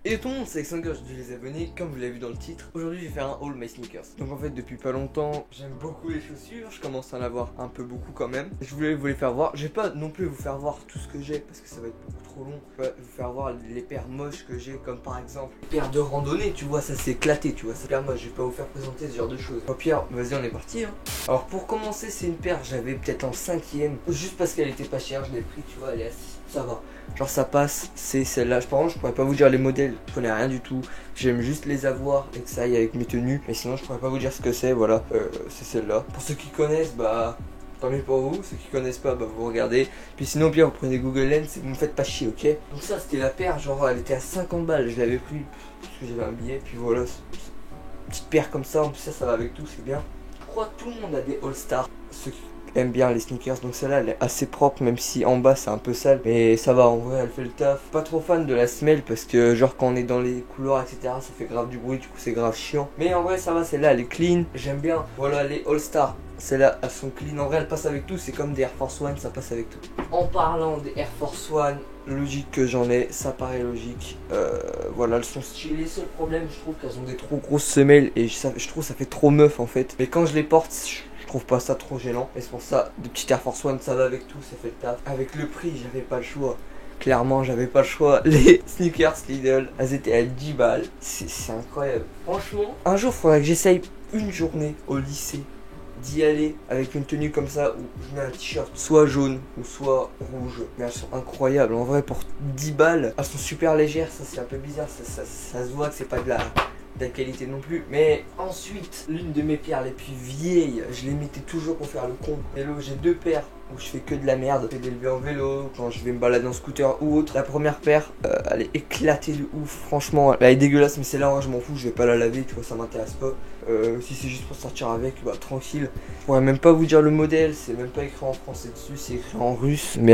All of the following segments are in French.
Et tout le monde, c'est Alexandre, je dis les abonnés, comme vous l'avez vu dans le titre. Aujourd'hui je vais faire un haul my sneakers. Donc en fait depuis pas longtemps, j'aime beaucoup les chaussures, je commence à en avoir un peu beaucoup quand même. Je voulais vous les faire voir, je vais pas non plus vous faire voir tout ce que j'ai parce que ça va être beaucoup trop long. Je vais vous faire voir les paires moches que j'ai, comme par exemple les paires de randonnée, tu vois, ça c'est éclaté, tu vois, c'est super moche, je vais pas vous faire présenter ce genre de choses. Au pire, vas-y on est parti hein. Alors pour commencer c'est une paire, j'avais peut-être en 5ème, juste parce qu'elle était pas chère, je l'ai pris, tu vois, elle est assise, ça va. Genre ça passe, c'est celle-là. Par contre je pourrais pas vous dire les modèles, je connais rien du tout. J'aime juste les avoir et que ça aille avec mes tenues. Mais sinon je pourrais pas vous dire ce que c'est, voilà. C'est celle-là. Pour ceux qui connaissent, bah tant mieux pour vous. Ceux qui connaissent pas, bah vous regardez. Puis sinon au pire vous prenez Google Lens et vous me faites pas chier, ok. Donc ça c'était la paire, genre elle était à 50 balles. Je l'avais pris parce que j'avais un billet. Puis voilà, petite paire comme ça, en plus ça va avec tout, c'est bien. Je crois que tout le monde a des All-Star. Ceux qui aime bien les sneakers, donc celle-là elle est assez propre, même si en bas c'est un peu sale, mais ça va, en vrai elle fait le taf. Pas trop fan de la semelle parce que genre quand on est dans les couloirs etc ça fait grave du bruit, du coup c'est grave chiant, mais en vrai ça va, celle-là elle est clean, j'aime bien. Voilà les All Star, celles-là elles sont clean, en vrai elles passent avec tout, c'est comme des Air Force One, ça passe avec tout. En parlant des Air Force One, logique que j'en ai, ça paraît logique. Voilà, elles sont stylées. Seul problème, je trouve qu'elles ont des trop grosses semelles et je trouve ça fait trop meuf en fait. Mais quand je les porte, je trouve pas ça trop gênant. Et c'est pour ça, des petits Air Force One, ça va avec tout, ça fait le taf. Avec le prix, j'avais pas le choix. Clairement, j'avais pas le choix. Les sneakers Lidl, elles étaient à 10 balles. C'est incroyable. Franchement, un jour, faudrait que j'essaye une journée au lycée d'y aller avec une tenue comme ça où je mets un t-shirt soit jaune ou soit rouge, mais elles sont incroyables en vrai. Pour 10 balles elles sont super légères, ça c'est un peu bizarre, ça se voit que c'est pas de la qualité non plus. Mais ensuite, l'une de mes paires les plus vieilles, je les mettais toujours pour faire le con. Et là j'ai deux paires où je fais que de la merde, je fais d'élever en vélo, quand je vais me balader en scooter ou autre. La première paire, elle est éclatée de ouf, franchement, elle est dégueulasse, mais celle-là, je m'en fous, je vais pas la laver, tu vois, ça m'intéresse pas. Si c'est juste pour sortir avec, bah tranquille. Je pourrais même pas vous dire le modèle, c'est même pas écrit en français dessus, c'est écrit en russe, mais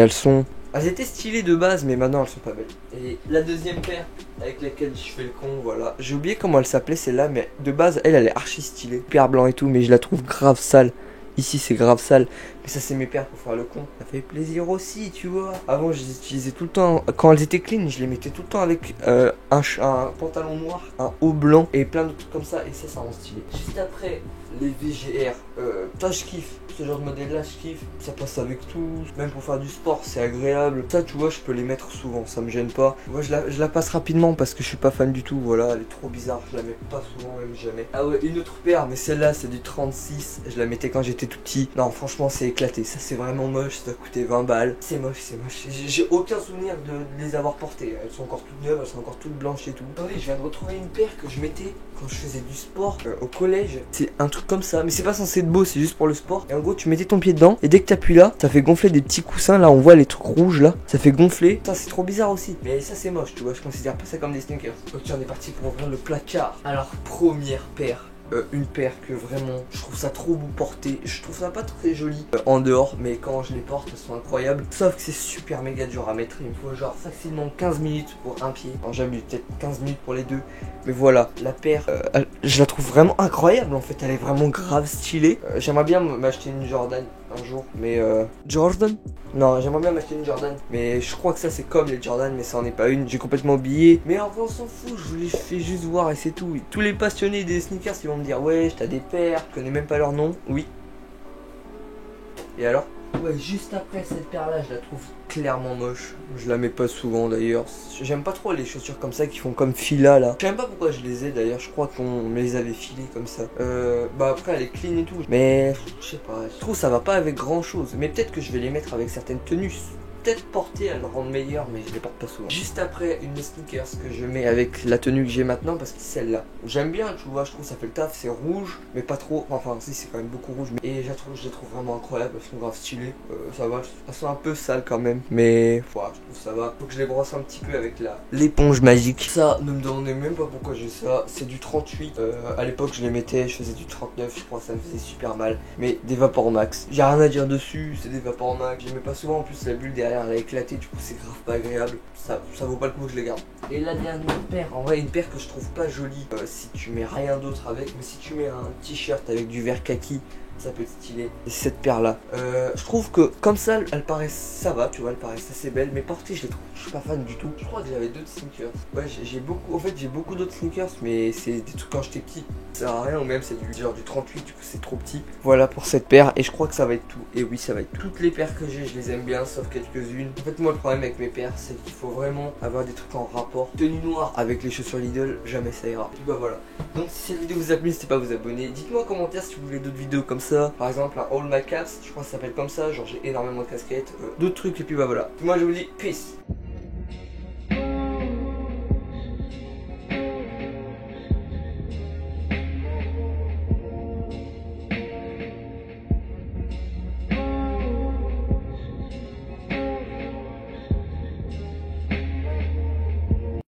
elles étaient stylées de base, mais maintenant elles sont pas belles. Et la deuxième paire avec laquelle je fais le con, voilà. J'ai oublié comment elle s'appelait celle-là, mais de base, elle est archi stylée. Pierre blanc et tout, mais je la trouve grave sale. Ici c'est grave sale, mais ça c'est mes paires pour faire le con. Ça fait plaisir aussi, tu vois. Avant je les utilisais tout le temps, quand elles étaient clean, je les mettais tout le temps avec un pantalon noir, un haut blanc et plein de trucs comme ça. Et ça rend stylé. Juste après, les VGR, ça je kiffe. Ce genre de modèle là je kiffe, ça passe avec tout, même pour faire du sport c'est agréable. Ça tu vois je peux les mettre souvent, ça me gêne pas. Moi je la passe rapidement parce que je suis pas fan du tout, voilà, elle est trop bizarre, je la mets pas souvent, même jamais. Ah ouais, une autre paire, mais celle-là c'est du 36, je la mettais quand j'étais tout petit. Non franchement c'est éclaté, ça c'est vraiment moche, ça coûtait 20 balles. C'est moche, j'ai aucun souvenir de les avoir portées, elles sont encore toutes neuves, elles sont encore toutes blanches et tout. Attendez, je viens de retrouver une paire que je mettais quand je faisais du sport au collège. C'est un truc comme ça, mais c'est pas censé être beau, c'est juste pour le sport. Et en gros tu mettais ton pied dedans et dès que t'appuies là, ça fait gonfler des petits coussins. Là on voit les trucs rouges là, ça fait gonfler. Ça c'est trop bizarre aussi, mais ça c'est moche, tu vois, je considère pas ça comme des sneakers. Ok, on est parti pour ouvrir le placard. Alors première paire, une paire que vraiment je trouve ça trop beau porter, je trouve ça pas très joli en dehors, mais quand je les porte elles sont incroyables, sauf que c'est super méga dur à mettre. Il me faut genre facilement 15 minutes pour un pied, enfin j'abuse, peut-être 15 minutes pour les deux, mais voilà, la paire je la trouve vraiment incroyable en fait, elle est vraiment grave stylée. J'aimerais bien m'acheter une Jordan un jour, mais Jordan? Non, j'aimerais bien m'acheter une Jordan, mais je crois que ça c'est comme les Jordan, mais ça en est pas une, j'ai complètement oublié. Mais en vrai on s'en fout, je vous les fais juste voir et c'est tout. Tous les passionnés des sneakers ils vont me dire ouais t'as des paires, je connais même pas leur nom. Oui. Et alors? Ouais, juste après cette paire là je la trouve clairement moche. Je la mets pas souvent d'ailleurs. J'aime pas trop les chaussures comme ça qui font comme Fila là. Je sais même pas pourquoi je les ai d'ailleurs, je crois qu'on me les avait filées comme ça. Bah après elle est clean et tout, mais je sais pas, je trouve ça va pas avec grand chose. Mais peut-être que je vais les mettre avec certaines tenues. Peut-être porter à le rendre meilleur, mais je les porte pas souvent. Juste après une sneakers que je mets avec la tenue que j'ai maintenant, parce que c'est celle-là. J'aime bien, tu vois, je trouve ça fait le taf, c'est rouge, mais pas trop. Enfin, si, c'est quand même beaucoup rouge. Et je les trouve vraiment incroyables, elles sont grave stylées. Ça va, elles sont un peu sales quand même, mais voilà, je trouve ça va. Faut que je les brosse un petit peu avec l'éponge magique. Ça, ne me demandez même pas pourquoi j'ai ça. C'est du 38. À l'époque, je les mettais, je faisais du 39, je crois, ça me faisait super mal. Mais des Vapor Max. J'ai rien à dire dessus, c'est des Vapor Max. J'aimais pas souvent, en plus, la bulle derrière elle a éclaté, du coup c'est grave pas agréable, ça vaut pas le coup que je les garde. Et la dernière paire, en vrai une paire que je trouve pas jolie si tu mets rien d'autre avec, mais si tu mets un t-shirt avec du vert kaki ça peut être stylé. Et cette paire là, je trouve que comme ça elle paraît, ça va, tu vois, elle paraît assez belle, mais portée je les trouve, je suis pas fan du tout. Je crois que j'avais d'autres sneakers. Ouais, j'ai beaucoup, en fait j'ai beaucoup d'autres sneakers, mais c'est des trucs quand j'étais petit, ça sert à rien, ou même c'est du genre du 38, du coup c'est trop petit. Voilà pour cette paire, et je crois que ça va être tout. Et oui, ça va être tout. Toutes les paires que j'ai, je les aime bien, sauf quelques-unes. En fait, moi le problème avec mes paires, c'est qu'il faut vraiment avoir des trucs en rapport. Tenue noire avec les chaussures Lidl, jamais ça ira. Et puis bah voilà. Donc si cette vidéo vous a plu, n'hésitez pas à vous abonner. Dites-moi en commentaire si vous voulez d'autres vidéos comme ça. Par exemple un All My Caps, je crois que ça s'appelle comme ça. Genre j'ai énormément de casquettes, d'autres trucs, et puis bah voilà. Moi je vous dis peace.